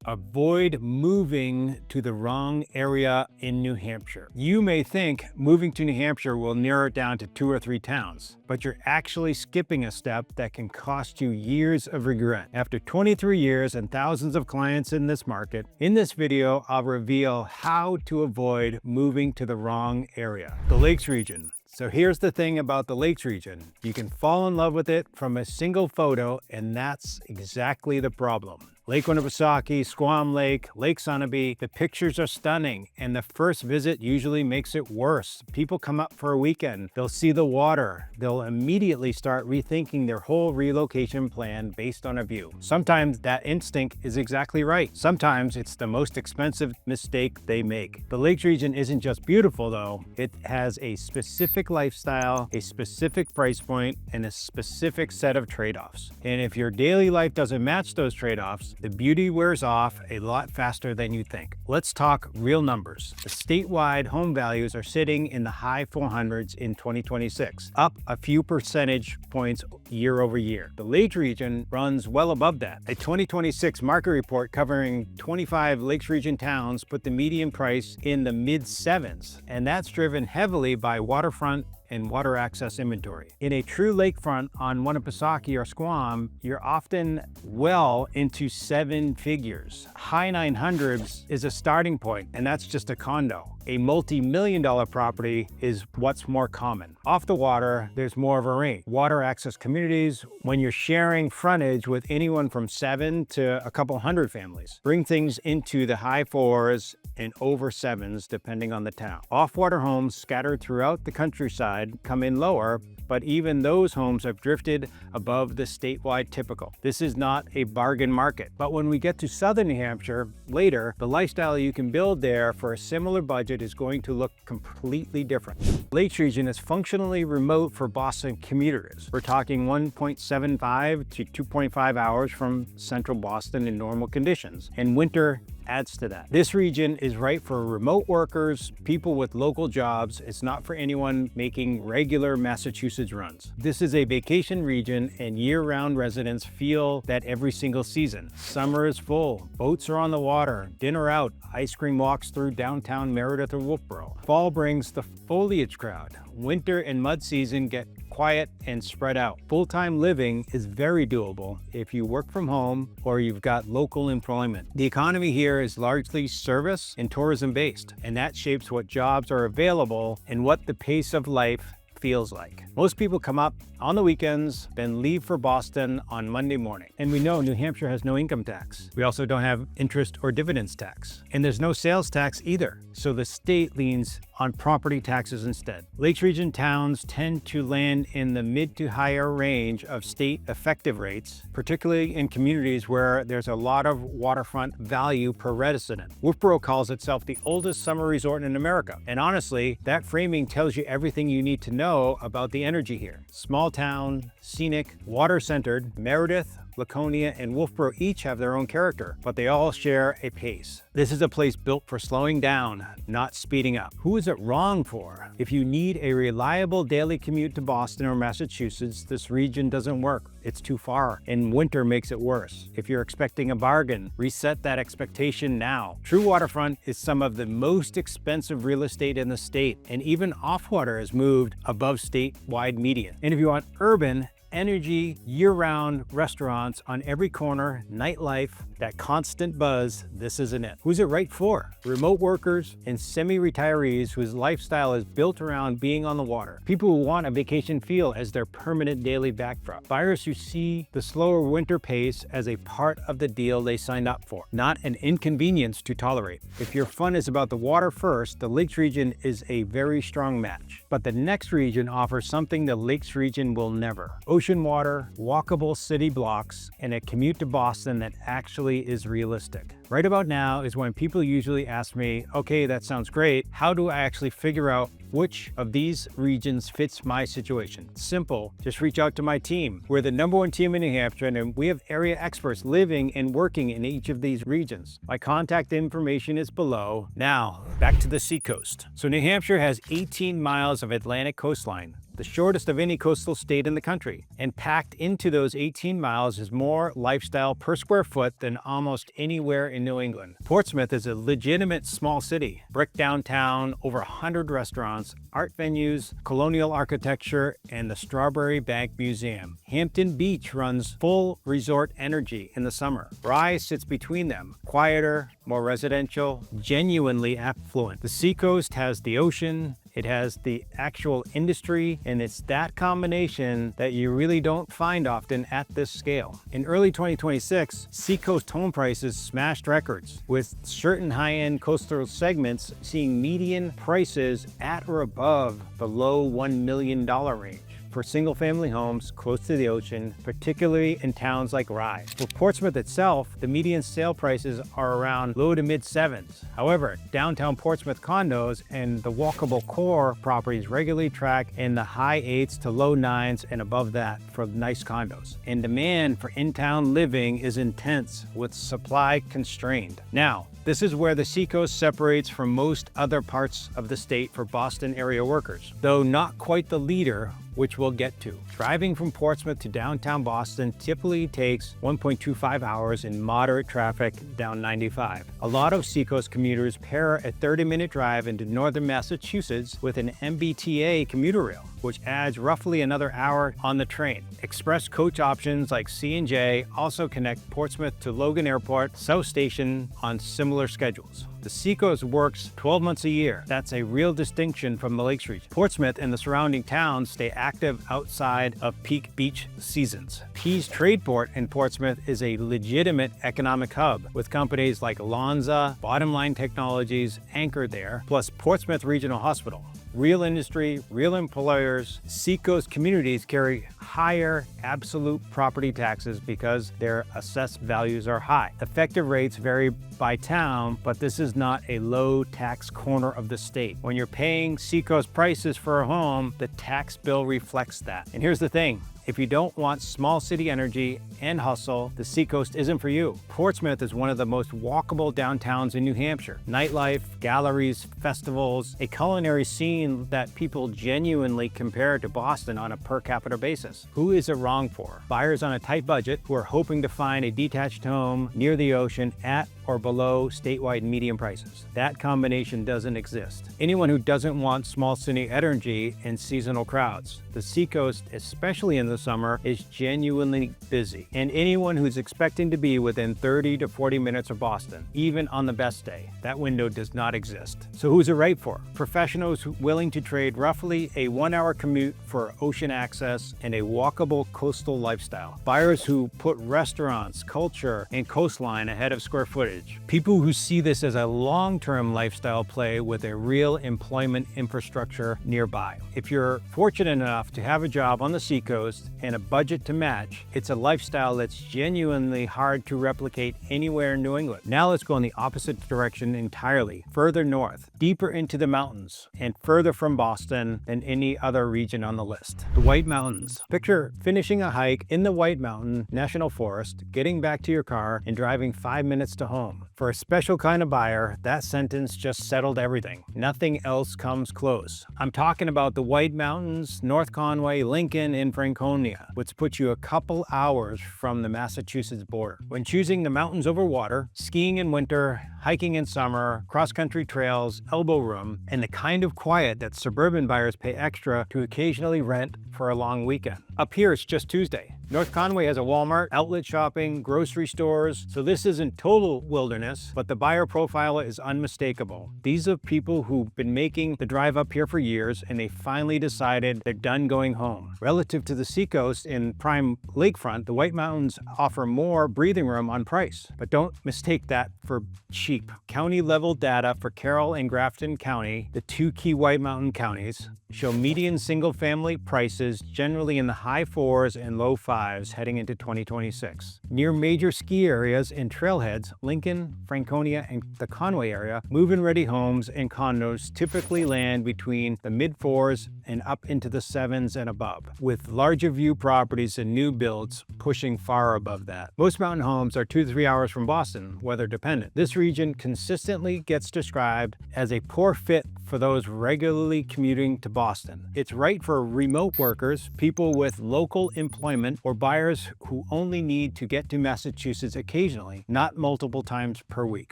Avoid moving to the wrong area in New Hampshire. You may think moving to New Hampshire will narrow it down to 2 or 3 towns, but you're actually skipping a step that can cost you years of regret. After 23 years and thousands of clients in this market, in this video, I'll reveal how to avoid moving to the wrong area. The Lakes region. So here's the thing about the Lakes region. You can fall in love with it from a single photo, and that's exactly the problem. Lake Winnipesaukee, Squam Lake, Lake Sunapee, the pictures are stunning, and the first visit usually makes it worse. People come up for a weekend, they'll see the water, they'll immediately start rethinking their whole relocation plan based on a view. Sometimes that instinct is exactly right. Sometimes it's the most expensive mistake they make. The Lakes region isn't just beautiful though, it has a specific lifestyle, a specific price point, and a specific set of trade-offs. And if your daily life doesn't match those trade-offs, the beauty wears off a lot faster than you think. Let's talk real numbers. The statewide home values are sitting in the high 400s in 2026, up a few percentage points year over year. The Lakes region runs well above that. A 2026 market report covering 25 Lakes region towns put the median price in the mid-7s, and that's driven heavily by waterfront and water access inventory. In a true lakefront on Winnipesaukee or Squam, you're often well into 7 figures. High 900s is a starting point, and that's just a condo. A multi-million-dollar property is what's more common. Off the water, there's more of a range. Water access communities, when you're sharing frontage with anyone from 7 to a couple hundred families, bring things into the high 4s and over 7s depending on the town. Off-water homes scattered throughout the countryside come in lower, but even those homes have drifted above the statewide typical. This is not a bargain market. But when we get to Southern New Hampshire later, the lifestyle you can build there for a similar budget is going to look completely different. Lakes region is functionally remote for Boston commuters. We're talking 1.75 to 2.5 hours from central Boston in normal conditions, and winter adds to that. This region is right for remote workers, people with local jobs. It's not for anyone making regular Massachusetts runs. This is a vacation region, and year-round residents feel that every single season. Summer is full, boats are on the water, dinner out, ice cream walks through downtown Meredith or Wolfboro. Fall brings the foliage crowd. Winter and mud season get quiet and spread out. Full-time living is very doable if you work from home or you've got local employment. The economy here is largely service and tourism based, and that shapes what jobs are available and what the pace of life feels like. Most people come up on the weekends, then leave for Boston on Monday morning. And we know New Hampshire has no income tax. We also don't have interest or dividends tax. And there's no sales tax either. So the state leans on property taxes instead. Lakes region towns tend to land in the mid to higher range of state effective rates, particularly in communities where there's a lot of waterfront value per resident. Wolfboro calls itself the oldest summer resort in America. And honestly, that framing tells you everything you need to know about the energy here. Small town, scenic, water-centered, Meredith, Laconia, and Wolfboro each have their own character, but they all share a pace. This is a place built for slowing down, not speeding up. Who is it wrong for? If you need a reliable daily commute to Boston or Massachusetts, this region doesn't work. It's too far, and winter makes it worse. If you're expecting a bargain, reset that expectation now. True waterfront is some of the most expensive real estate in the state, and even off-water has moved above statewide median. And if you want urban, energy, year-round restaurants on every corner, nightlife, that constant buzz, this isn't it. Who's it right for? Remote workers and semi-retirees whose lifestyle is built around being on the water. People who want a vacation feel as their permanent daily backdrop. Buyers who see the slower winter pace as a part of the deal they signed up for, not an inconvenience to tolerate. If your fun is about the water first, the Lakes region is a very strong match. But the next region offers something the Lakes region will never. Ocean water, walkable city blocks, and a commute to Boston that actually is realistic. Right about now is when people usually ask me, okay, that sounds great. How do I actually figure out which of these regions fits my situation? Simple, just reach out to my team. We're the #1 team in New Hampshire, and we have area experts living and working in each of these regions. My contact information is below. Now, back to the Seacoast. So New Hampshire has 18 miles of Atlantic coastline. the shortest of any coastal state in the country. And packed into those 18 miles is more lifestyle per square foot than almost anywhere in New England. Portsmouth is a legitimate small city. Brick downtown, over 100 restaurants, art venues, colonial architecture, and the Strawberry Bank Museum. Hampton Beach runs full resort energy in the summer. Rye sits between them, quieter, more residential, genuinely affluent. The Seacoast has the ocean, it has the actual industry, and it's that combination that you really don't find often at this scale. In early 2026, Seacoast home prices smashed records, with certain high-end coastal segments seeing median prices at or above the low $1 million range for single-family homes close to the ocean, particularly in towns like Rye. For Portsmouth itself, the median sale prices are around low to mid sevens. However, downtown Portsmouth condos and the walkable core properties regularly track in the high 8s to low 9s and above that for nice condos. And demand for in-town living is intense, with supply constrained. Now, this is where the Seacoast separates from most other parts of the state for Boston area workers, though not quite the leader, which we'll get to. Driving from Portsmouth to downtown Boston typically takes 1.25 hours in moderate traffic down 95. A lot of Seacoast commuters pair a 30-minute drive into northern Massachusetts with an MBTA commuter rail, which adds roughly another hour on the train. Express coach options like C&J also connect Portsmouth to Logan Airport, South Station on similar schedules. The Seacoast works 12 months a year. That's a real distinction from the Lakes region. Portsmouth and the surrounding towns stay active outside of peak beach seasons. Pease Tradeport in Portsmouth is a legitimate economic hub, with companies like Lonza, Bottom Line Technologies anchored there, plus Portsmouth Regional Hospital. Real industry, real employers. Seacoast communities carry higher absolute property taxes because their assessed values are high. Effective rates vary by town, but this is not a low tax corner of the state. When you're paying Seacoast prices for a home, the tax bill reflects that. And here's the thing. If you don't want small city energy and hustle, the Seacoast isn't for you. Portsmouth is one of the most walkable downtowns in New Hampshire. Nightlife, galleries, festivals, a culinary scene that people genuinely compare to Boston on a per capita basis. Who is it wrong for? Buyers on a tight budget who are hoping to find a detached home near the ocean at or below statewide median prices. That combination doesn't exist. Anyone who doesn't want small city energy and seasonal crowds. The Seacoast, especially in the summer, is genuinely busy. And anyone who's expecting to be within 30 to 40 minutes of Boston, even on the best day, that window does not exist. So who's it right for? Professionals willing to trade roughly a 1-hour commute for ocean access and a walkable coastal lifestyle. Buyers who put restaurants, culture, and coastline ahead of square footage. People who see this as a long-term lifestyle play with a real employment infrastructure nearby. If you're fortunate enough to have a job on the Seacoast and a budget to match, it's a lifestyle that's genuinely hard to replicate anywhere in New England. Now let's go in the opposite direction entirely, further north, deeper into the mountains, and further from Boston than any other region on the list. The White Mountains. Picture finishing a hike in the White Mountain National Forest, getting back to your car, and driving 5 minutes to home. For a special kind of buyer, that sentence just settled everything. Nothing else comes close. I'm talking about the White Mountains, North Conway, Lincoln, and Franconia, which puts you a couple hours from the Massachusetts border. When choosing the mountains over water, skiing in winter, hiking in summer, cross-country trails, elbow room, and the kind of quiet that suburban buyers pay extra to occasionally rent for a long weekend. Up here, it's just Tuesday. North Conway has a Walmart, outlet shopping, grocery stores, so this isn't total wilderness, but the buyer profile is unmistakable. These are people who've been making the drive up here for years, and they finally decided they're done going home. Relative to the Seacoast and prime lakefront, the White Mountains offer more breathing room on price, but don't mistake that for cheap. County level data for Carroll and Grafton County, the two key White Mountain counties, show median single-family prices generally in the high 4s and low 5s heading into 2026. Near major ski areas and trailheads, Lincoln, Franconia, and the Conway area, move-in-ready homes and condos typically land between the mid-4s and up into the 7s and above, with larger view properties and new builds pushing far above that. Most mountain homes are 2 to 3 hours from Boston, weather dependent. This region region consistently gets described as a poor fit for those regularly commuting to Boston. It's right for remote workers, people with local employment, or buyers who only need to get to Massachusetts occasionally, not multiple times per week.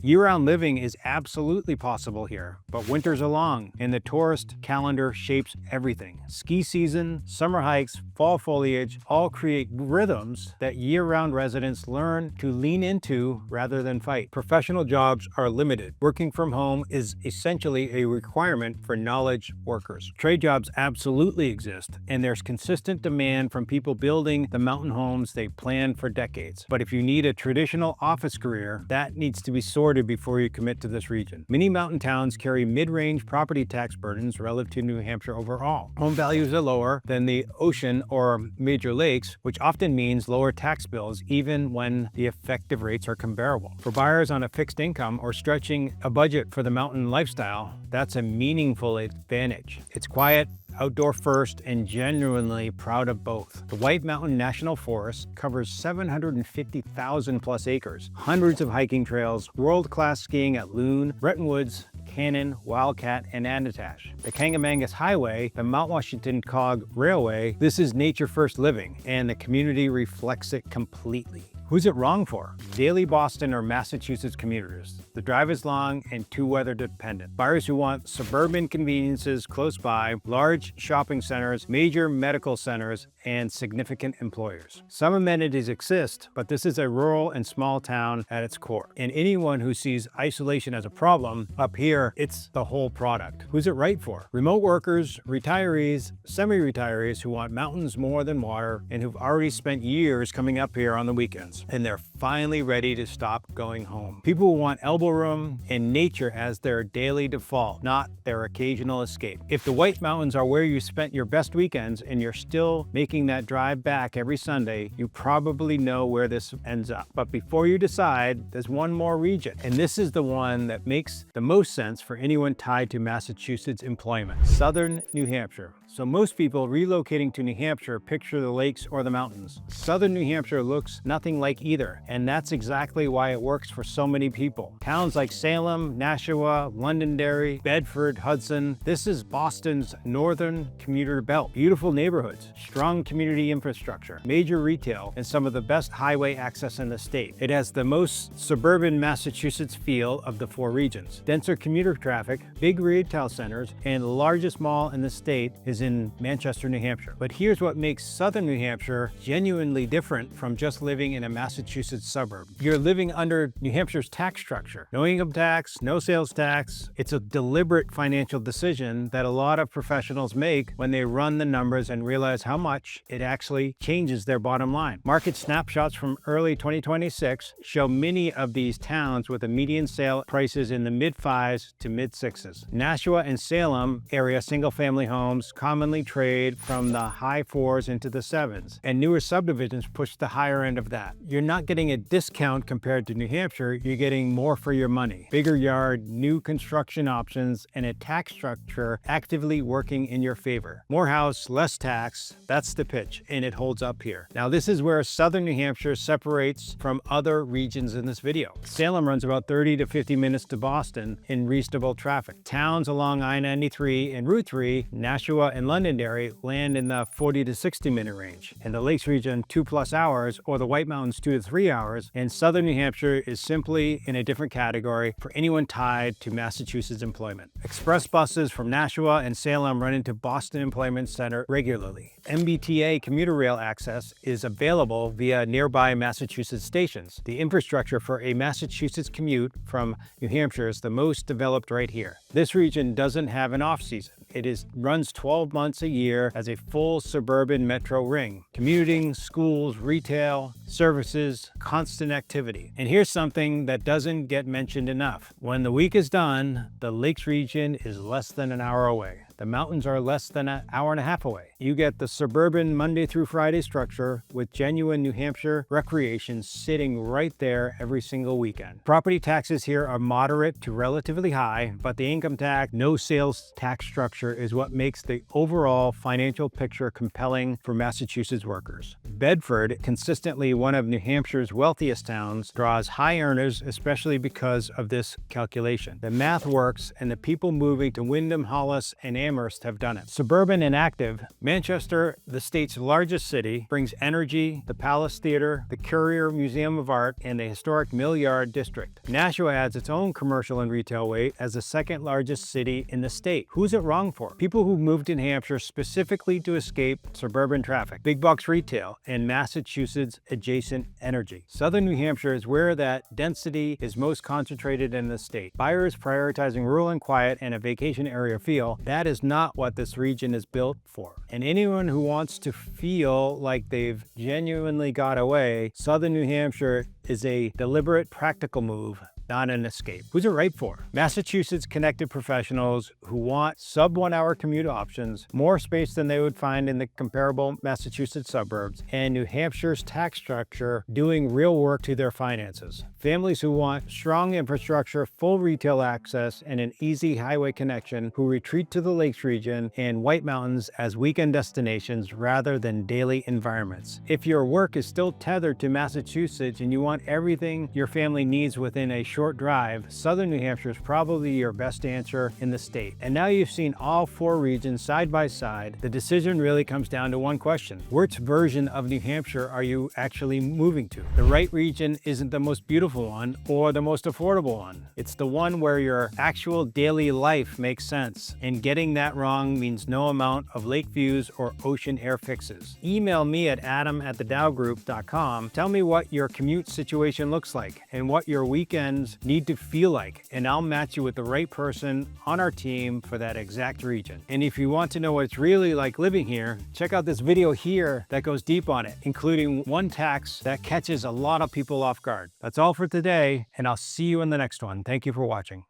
Year-round living is absolutely possible here, but winters are long, and the tourist calendar shapes everything. Ski season, summer hikes, fall foliage all create rhythms that year-round residents learn to lean into rather than fight. Professional jobs are limited. Working from home is essentially a requirement for knowledge workers. Trade jobs absolutely exist, and there's consistent demand from people building the mountain homes they planned for decades. But if you need a traditional office career, that needs to be sorted before you commit to this region. Many mountain towns carry mid-range property tax burdens relative to New Hampshire overall. Home values are lower than the ocean or major lakes, which often means lower tax bills even when the effective rates are comparable. For buyers on a fixed income or stretching a budget for the mountain lifestyle, that's a meaningful advantage. It's quiet, outdoor first, and genuinely proud of both. The White Mountain National Forest covers 750,000 plus acres, hundreds of hiking trails, world-class skiing at Loon, Bretton Woods, Cannon, Wildcat, and Anatash. The Kangamangas Highway, the Mount Washington Cog Railway, this is nature first living, and the community reflects it completely. Who's it wrong for? Daily Boston or Massachusetts commuters. The drive is long and too weather dependent. Buyers who want suburban conveniences close by, large shopping centers, major medical centers, and significant employers. Some amenities exist, but this is a rural and small town at its core. And anyone who sees isolation as a problem, up here, it's the whole product. Who's it right for? Remote workers, retirees, semi-retirees who want mountains more than water and who've already spent years coming up here on the weekends, and they're finally ready to stop going home. People who want elbow room and nature as their daily default, not their occasional escape. If the White Mountains are where you spent your best weekends and you're still making that drive back every Sunday, you probably know where this ends up. But before you decide, there's one more region, and this is the one that makes the most sense for anyone tied to Massachusetts employment: Southern New Hampshire. So most people relocating to New Hampshire picture the lakes or the mountains. Southern New Hampshire looks nothing like either, and that's exactly why it works for so many people. Towns like Salem, Nashua, Londonderry, Bedford, Hudson, this is Boston's northern commuter belt. Beautiful neighborhoods, strong community infrastructure, major retail, and some of the best highway access in the state. It has the most suburban Massachusetts feel of the four regions. Denser commuter traffic, big retail centers, and the largest mall in the state is in Manchester, New Hampshire. But here's what makes Southern New Hampshire genuinely different from just living in a Massachusetts suburb. You're living under New Hampshire's tax structure. No income tax, no sales tax. It's a deliberate financial decision that a lot of professionals make when they run the numbers and realize how much it actually changes their bottom line. Market snapshots from early 2026 show many of these towns with a median sale prices in the mid-5s to mid-6s. Nashua and Salem area single-family homes commonly trade from the high 4s into the 7s, and newer subdivisions push the higher end of that. You're not getting a discount compared to New Hampshire, you're getting more for your money. Bigger yard, new construction options, and a tax structure actively working in your favor. More house, less tax, that's the pitch, and it holds up here. Now this is where Southern New Hampshire separates from other regions in this video. Salem runs about 30 to 50 minutes to Boston in reasonable traffic. Towns along I-93 and Route 3, Nashua and Londonderry, land in the 40 to 60 minute range. In the Lakes region, 2+ hours, or the White Mountains 2 to 3 hours, and Southern New Hampshire is simply in a different category for anyone tied to Massachusetts employment. Express buses from Nashua and Salem run into Boston Employment Center regularly. MBTA commuter rail access is available via nearby Massachusetts stations. The infrastructure for a Massachusetts commute from New Hampshire is the most developed right here. This region doesn't have an off-season. It runs 12 months a year as a full suburban metro ring. Commuting, schools, retail, services, constant activity. And here's something that doesn't get mentioned enough. When the week is done, the Lakes region is less than an hour away. The mountains are less than an hour and a half away. You get the suburban Monday through Friday structure with genuine New Hampshire recreation sitting right there every single weekend. Property taxes here are moderate to relatively high, but the income tax, no sales tax structure Hampshire is what makes the overall financial picture compelling for Massachusetts workers. Bedford, consistently one of New Hampshire's wealthiest towns, draws high earners, especially because of this calculation. The math works, and the people moving to Wyndham, Hollis, and Amherst have done it. Suburban and active, Manchester, the state's largest city, brings energy, the Palace Theatre, the Currier Museum of Art, and the historic Mill Yard District. Nashua adds its own commercial and retail weight as the second largest city in the state. Who's it wrong for? People who moved to New Hampshire specifically to escape suburban traffic, big box retail, and Massachusetts adjacent energy. Southern New Hampshire is where that density is most concentrated in the state. Buyers prioritizing rural and quiet and a vacation area feel, that is not what this region is built for. And anyone who wants to feel like they've genuinely got away, Southern New Hampshire is a deliberate, practical move, not an escape. Who's it right for? Massachusetts connected professionals who want sub 1 hour commute options, more space than they would find in the comparable Massachusetts suburbs, and New Hampshire's tax structure doing real work to their finances. Families who want strong infrastructure, full retail access, and an easy highway connection, who retreat to the Lakes region and White Mountains as weekend destinations rather than daily environments. If your work is still tethered to Massachusetts and you want everything your family needs within a short drive, Southern New Hampshire is probably your best answer in the state. And now you've seen all 4 regions side by side, the decision really comes down to one question. Which version of New Hampshire are you actually moving to? The right region isn't the most beautiful one or the most affordable one. It's the one where your actual daily life makes sense. And getting that wrong means no amount of lake views or ocean air fixes. Email me at adam@thedowgroup.com. Tell me what your commute situation looks like and what your weekends need to feel like, and I'll match you with the right person on our team for that exact region. And if you want to know what it's really like living here, check out this video here that goes deep on it, including one tax that catches a lot of people off guard. That's all for today, and I'll see you in the next one. Thank you for watching.